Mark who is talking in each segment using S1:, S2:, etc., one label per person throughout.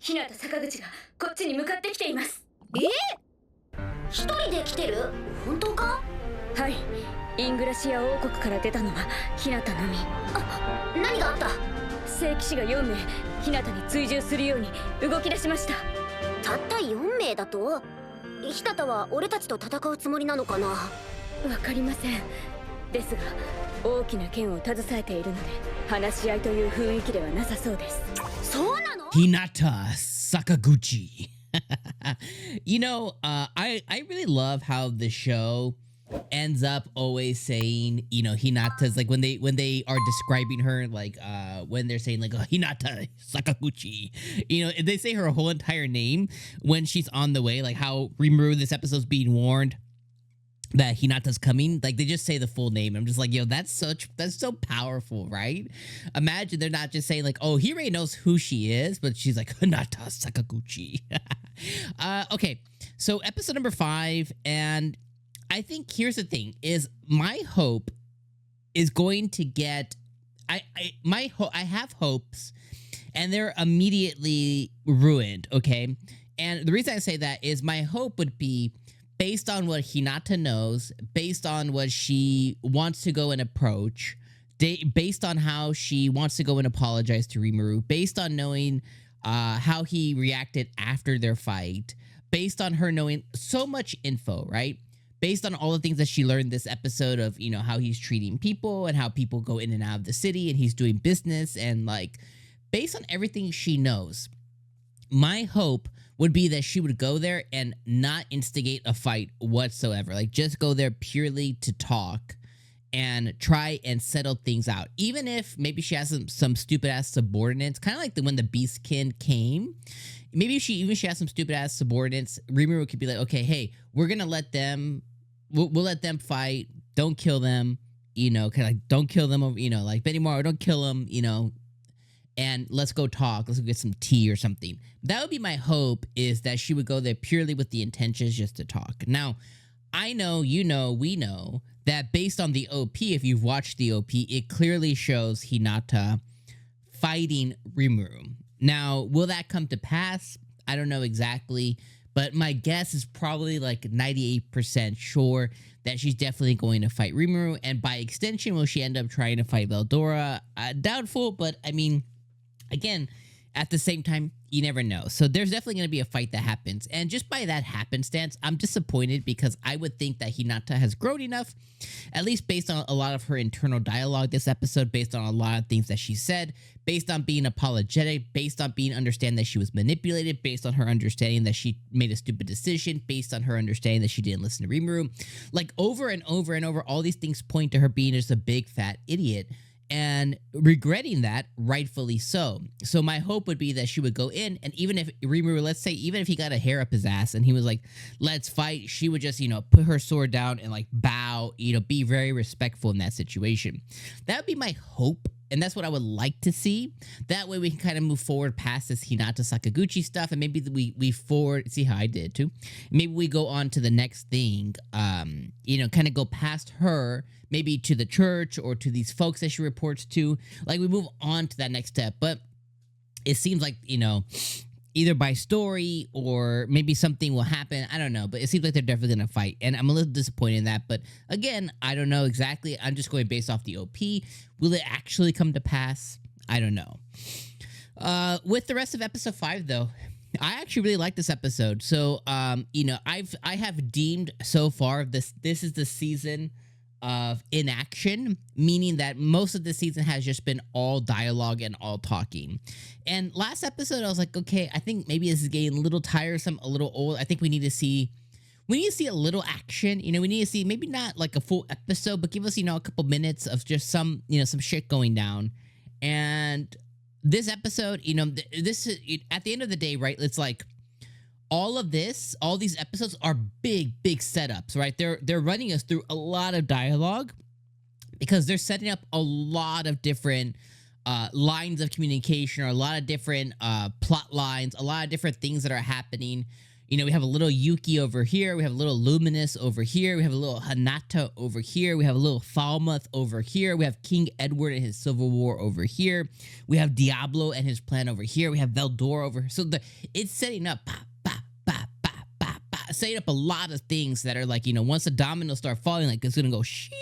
S1: 日向坂口がこっちに向かってきています。
S2: 一人で来てる？本当か？
S1: はい、イングラシア王国から出たのは日向のみ。
S2: 何があった？
S1: 聖騎士が4名日向に追従するように動き出しました。
S2: たった4名だと？日向は俺たちと戦うつもりなのかな？
S1: わかりません。ですが大きな剣を携えているので話し合いという雰囲気ではなさそうです。
S2: そうなの
S3: ？Hinata Sakaguchi. I really love how the show ends up always saying, Hinata's like when they are describing her, like when they're saying like Hinata Sakaguchi, they say her whole entire name when she's on the way, like how Rimuru this episode's being warned that Hinata's coming, like they just say the full name. I'm just like, that's so powerful, right? Imagine they're not just saying like, oh, he already knows who she is, but she's like Hinata Sakaguchi. Okay, so episode number 5, and I think here's the thing: is my hope is going to get, I have hopes, and they're immediately ruined. Okay, and the reason I say that is my hope would be based on what Hinata knows, based on what she wants to go and approach, based on how she wants to go and apologize to Rimuru, based on knowing how he reacted after their fight, based on her knowing so much info, right? Based on all the things that she learned this episode of, how he's treating people and how people go in and out of the city and he's doing business, and like based on everything she knows, my hope would be that she would go there and not instigate a fight whatsoever. Like just go there purely to talk and try and settle things out. Even if maybe she has some stupid ass subordinates, kind of like when the Beastkin came. Maybe she has some stupid ass subordinates. Rimuru could be like, okay, hey, we're gonna let them, we'll let them fight. Don't kill them, kind of like don't kill them, like Benimaru, don't kill them, and let's go talk. Let's go get some tea or something. That would be my hope, is that she would go there purely with the intentions just to talk. Now, I know, we know that based on the OP, if you've watched the OP, it clearly shows Hinata fighting Rimuru. Now, will that come to pass? I don't know exactly, but my guess is probably like 98% sure that she's definitely going to fight Rimuru, and by extension, will she end up trying to fight Veldora? Doubtful, but I mean, again, at the same time, you never know. So there's definitely going to be a fight that happens. And just by that happenstance, I'm disappointed, because I would think that Hinata has grown enough, at least based on a lot of her internal dialogue this episode, based on a lot of things that she said, based on being apologetic, based on being understand that she was manipulated, based on her understanding that she made a stupid decision, based on her understanding that she didn't listen to Rimuru. Like over and over and over, all these things point to her being just a big fat idiot, and regretting that, rightfully so. So my hope would be that she would go in, and even if Rimuru, let's say, even if he got a hair up his ass and he was like, let's fight, she would just, put her sword down and like bow, be very respectful in that situation. That would be my hope, and that's what I would like to see. That way we can kind of move forward past this Hinata Sakaguchi stuff, and maybe we forward, see how I did too. Maybe we go on to the next thing, kind of go past her, maybe to the church or to these folks that she reports to. Like we move on to that next step. But it seems like, either by story or maybe something will happen. I don't know, but it seems like they're definitely going to fight. And I'm a little disappointed in that. But again, I don't know exactly. I'm just going based off the OP. Will it actually come to pass? I don't know. With the rest of episode 5, though, I actually really like this episode. So, I have deemed so far this is the season of inaction, meaning that most of the season has just been all dialogue and all talking. And last episode, I was like, okay, I think maybe this is getting a little tiresome, a little old. I think we need to see a little action. We need to see maybe not like a full episode, but give us, a couple minutes of just some shit going down. And this episode, this is, at the end of the day, right? It's like, all these episodes are big setups, right? They're running us through a lot of dialogue, because they're setting up a lot of different lines of communication, or a lot of different plot lines, a lot of different things that are happening. You know, we have a little Yuki over here. We have a little Luminous over here. We have a little Hinata over here. We have a little Falmouth over here. We have King Edward and his Civil War over here. We have Diablo and his plan over here. We have Veldora over here. So it's setting up, setting up a lot of things that are like, you know, once the dominoes start falling, like it's gonna go shit.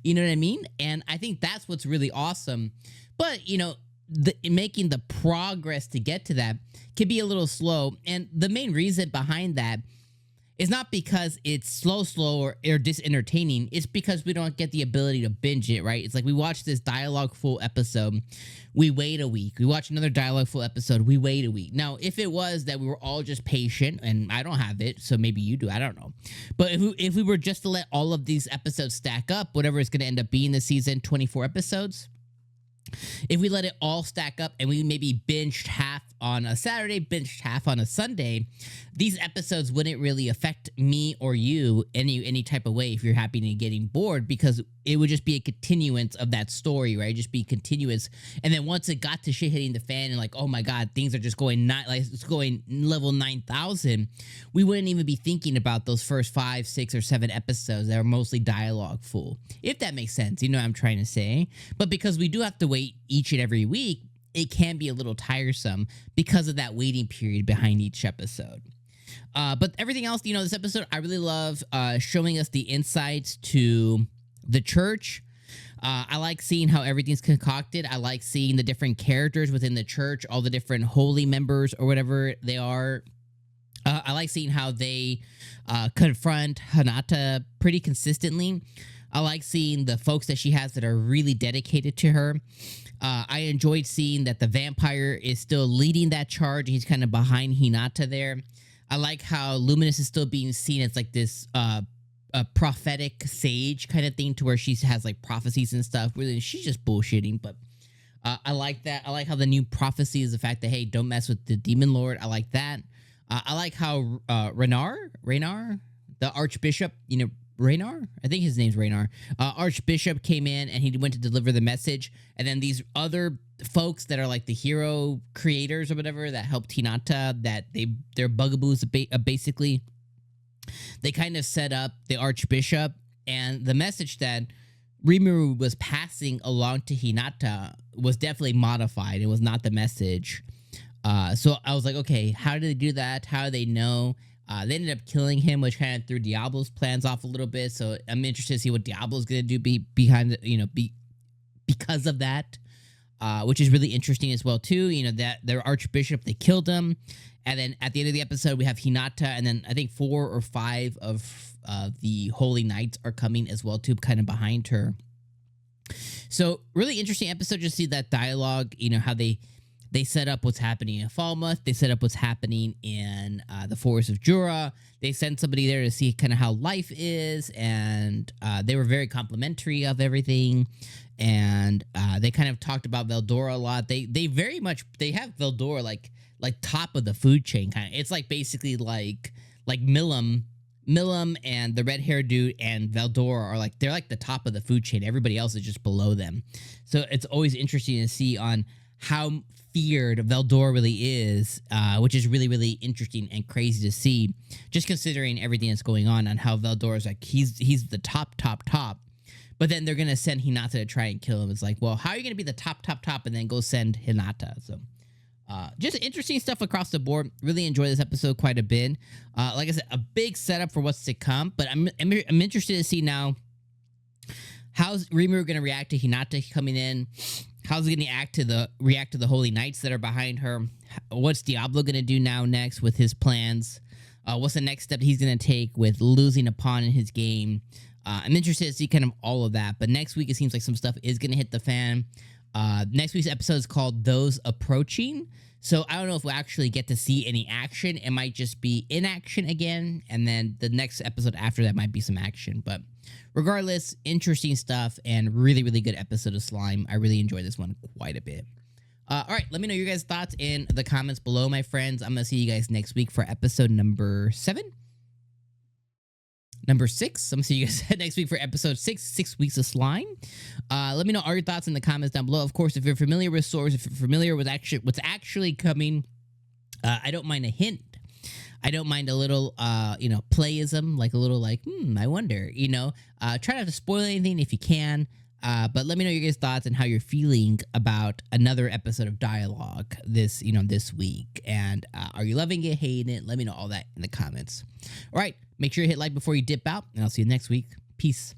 S3: You know what I mean? And I think that's what's really awesome. But, you know, making the progress to get to that can be a little slow. And the main reason behind that is not because it's slow or disentertaining. It's because we don't get the ability to binge it, right? It's like we watch this dialogue full episode, we wait a week. We watch another dialogue full episode, we wait a week. Now, if it was that we were all just patient, and I don't have it, so maybe you do, I don't know. But if we were just to let all of these episodes stack up, whatever it's going to end up being this season, 24 episodes, if we let it all stack up and we maybe binged half on a Saturday, binged half on a Sunday, these episodes wouldn't really affect me or you any type of way if you're happy to getting bored, because it would just be a continuance of that story, right? Just be continuous. And then once it got to shit hitting the fan and like, oh my God, things are just going not like it's going level 9,000, we wouldn't even be thinking about those first 5, 6, or 7 episodes that are mostly dialogue full. If that makes sense, you know what I'm trying to say. But because we do have to wait each and every week, it can be a little tiresome because of that waiting period behind each episode. But everything else, you know, this episode, I really love showing us the insights to the church. I like seeing how everything's concocted. I like seeing the different characters within the church, all the different holy members or whatever they are. I like seeing how they confront Hinata pretty consistently. I like seeing the folks that she has that are really dedicated to her. I enjoyed seeing that the vampire is still leading that charge. He's kind of behind Hinata there. I like how Luminous is still being seen as like this a prophetic sage kind of thing, to where she has like prophecies and stuff. Really, she's just bullshitting, but I like that. I like how the new prophecy is the fact that, hey, don't mess with the demon lord. I like that. I like how Raynar, the archbishop, you know, Raynar? I think his name's Raynar. Archbishop came in and he went to deliver the message. And then these other folks that are like the hero creators or whatever that helped Hinata, that they're bugaboos basically. They kind of set up the Archbishop, and the message that Rimuru was passing along to Hinata was definitely modified. It was not the message. So I was like, okay, how did they do that? How do they know? They ended up killing him, which kind of threw Diablo's plans off a little bit. So I'm interested to see what Diablo's going to do because of that, which is really interesting as well, too. You know, that their archbishop, they killed him. And then at the end of the episode, we have Hinata. And then I think 4 or 5 of the Holy Knights are coming as well, too, kind of behind her. So really interesting episode. Just see that dialogue, you know, how they set up what's happening in Falmouth. They set up what's happening in the Forest of Jura. They sent somebody there to see kind of how life is, and they were very complimentary of everything. And they kind of talked about Veldora a lot. They have Veldora like top of the food chain kind of. It's like basically like Milam and the red hair dude and Veldora are like, they're like the top of the food chain. Everybody else is just below them. So it's always interesting to see on how feared Veldora really is, which is really, really interesting and crazy to see, just considering everything that's going on how Veldora's like, he's the top, but then they're going to send Hinata to try and kill him. It's like, well, how are you going to be the top, and then go send Hinata? So just interesting stuff across the board. Really enjoy this episode quite a bit. Like I said, a big setup for what's to come, but I'm interested to see now, how's Rimuru going to react to Hinata coming in? How's he going to react to the Holy Knights that are behind her? What's Diablo going to do next with his plans? What's the next step he's going to take with losing a pawn in his game? I'm interested to see kind of all of that. But next week, it seems like some stuff is going to hit the fan. Next week's episode is called Those Approaching. So I don't know if we'll actually get to see any action. It might just be inaction again. And then the next episode after that might be some action. But regardless, interesting stuff and really, really good episode of Slime. I really enjoyed this one quite a bit. All right, let me know your guys' thoughts in the comments below, my friends. I'm going to see you guys next week for episode number 7. Number 6. I'm going to see you guys next week for episode 6 weeks of Slime. Let me know all your thoughts in the comments down below. Of course, if you're familiar with Source, if you're familiar with what's actually coming, I don't mind a hint. I don't mind a little, playism, like a little like, I wonder, try not to spoil anything if you can. But let me know your guys' thoughts and how you're feeling about another episode of Dialogue this week. And are you loving it, hating it? Let me know all that in the comments. All right, make sure you hit like before you dip out, and I'll see you next week. Peace.